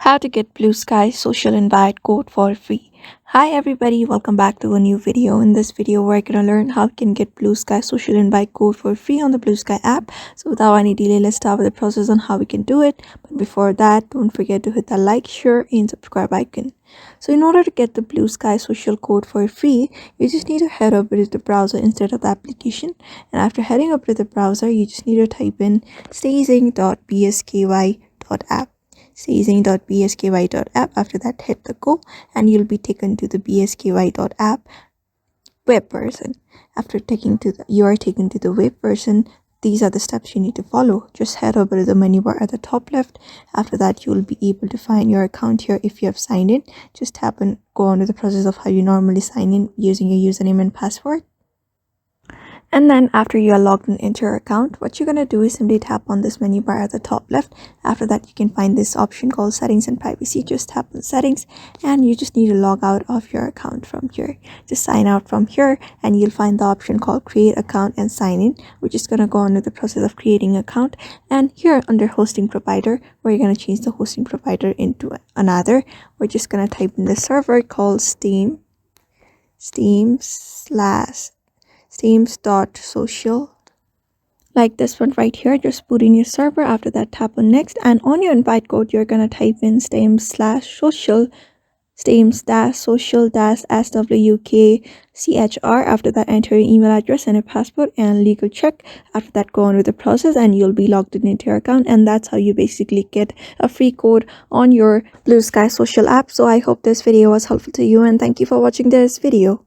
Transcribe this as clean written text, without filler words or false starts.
How to get BlueSky Social Invite code for free. Hi everybody, welcome back to a new video. In this video, we're going to learn how you can get BlueSky Social Invite code for free on the BlueSky app. So without any delay, let's start with the process on how we can do it. But before that, don't forget to hit the like, share, and subscribe icon. So in order to get the BlueSky Social code for free, you just need to head over to the browser instead of the application. And after heading over to the browser, you just need to type in staging.bsky.app. staging.bsky.app. After that, hit the go and you'll be taken to the bsky.app web version. After you are taken to the web version, these are the steps you need to follow. Just head over to the menu bar at the top left. After that, you will be able to find your account here. If you have signed in, just tap and go on to the process of how you normally sign in using your username and password. And then after you are logged in into your account, what you're going to do is simply tap on this menu bar at the top left. After that, you can find this option called settings and privacy. Just tap on settings and you just need to log out of your account from here. Just sign out from here and you'll find the option called create account and sign in. We're just going to go on to the process of creating an account. And here under hosting provider, we're going to change the hosting provider into another. We're just going to type in the server called steams.social, like this one right here. Just put in your server. After that, tap on next, and on your invite code you're gonna type in steams/social SWKCHR. After that, enter your email address and a password and legal check. After that, go on with the process and you'll be logged into your account, and that's how you basically get a free code on your BlueSky Social app. So I hope this video was helpful to you and thank you for watching this video.